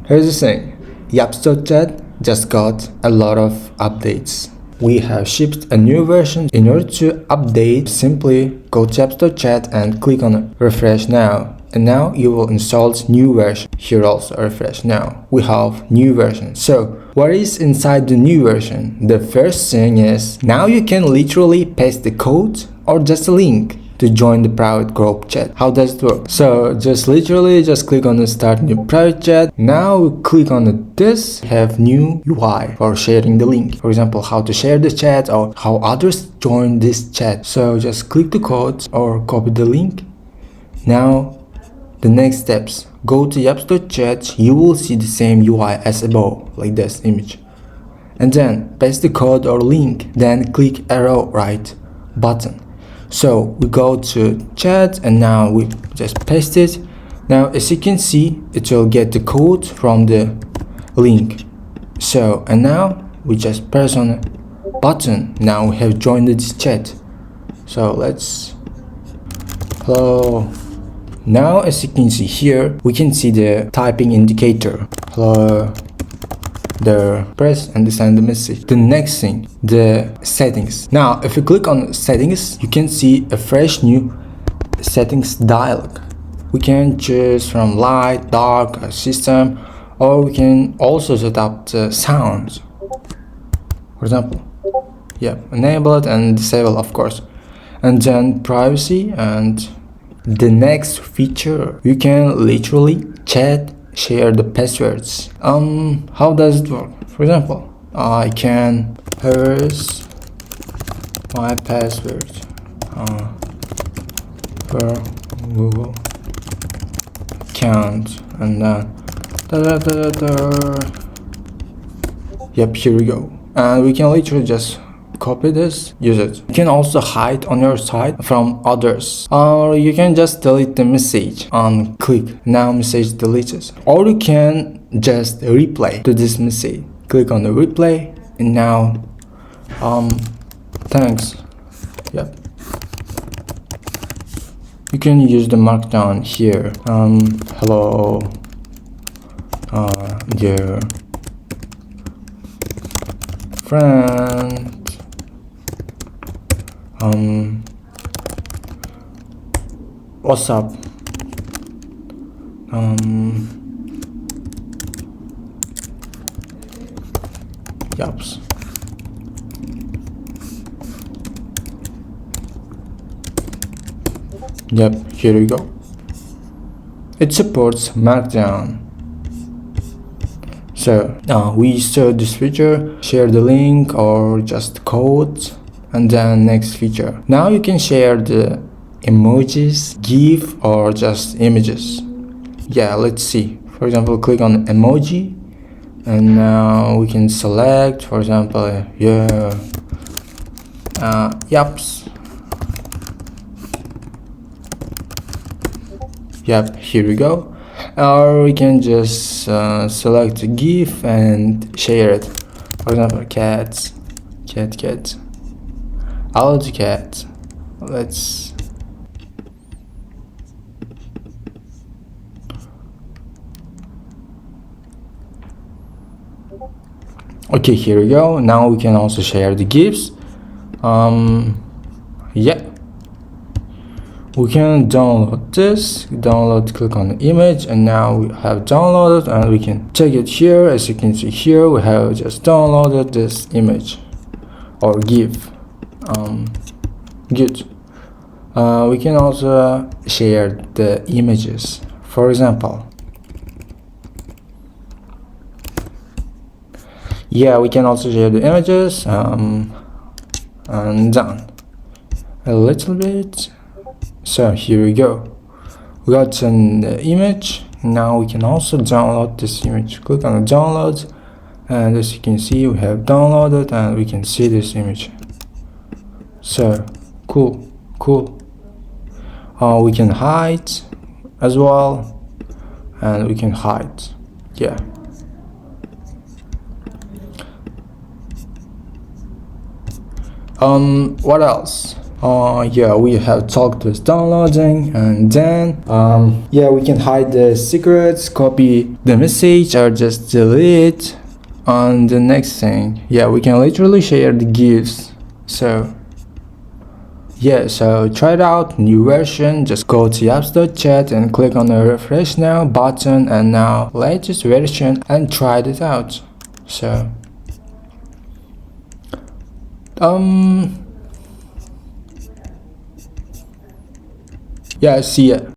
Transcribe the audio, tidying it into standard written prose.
Here's the thing, yaps.chat just got a lot of updates. We have shipped a new version. In order to update, simply go to yaps.chat and click on refresh now. And now you will install new version. Here also refresh now. We have new version. So what is inside the new version? The first thing is now you can literally paste the code or just a link to join the private group chat. How does it work? So just click on the start new private chat. Now click on this, have new UI for sharing the link. For example, how to share the chat or how others join this chat. So just click the code or copy the link. Now the next steps, go to yaps.chat. You will see the same UI as above, like this image. And then paste the code or link, then click arrow right button. So we go to chat and now we just paste it. Now as you can see, it will get the code from the link. So and now we just press on a button. Now we have joined this chat. So let's hello. Now as you can see here, we can see the typing indicator. Hello. There, press and send the message. The next thing, the settings. Now if you click on settings, you can see a fresh new settings dialog. We can choose from light, dark, system, or we can also set up the sounds. For example, enable it and disable, of course. And then privacy. And the next feature, you can literally share the passwords. How does it work? For example, I can here's my password for Google account, and then here we go. And we can literally just copy this, use it. You can also hide on your site from others, or you can just delete the message on click. Now message deleted. Or you can just replay to this message. Click on the replay and now thanks. You can use the markdown here. Hello dear friend, what's up? Yaps. Here we go. It supports markdown. So we saw this feature, share the link or just code. And then next feature, now you can share the emojis, GIF or just images. Let's see. For example, click on emoji and now we can select, for example, yaps. Here we go. Or we can just select a GIF and share it. For example, cat. I'll do cat. Let's okay, here we go. Now we can also share the GIFs. We can download this. Click on the image, and now we have downloaded, and we can check it here. As you can see here, we have just downloaded this image or GIF. Good. We can also share the images. For example, we can also share the images and done a little bit. So here we go. We got an image. Now we can also download this image. Click on the download, and as you can see, we have downloaded and we can see this image. So cool. We can hide as well, and we can hide. What else? Yeah, we have talked with downloading, and then yeah, we can hide the secrets, copy the message, or just delete. On the next thing, yeah, we can literally share the GIFs. So yeah, so try it out, new version, just go to yaps.chat and click on the refresh now button, and now latest version, and try it out. So yeah, see ya.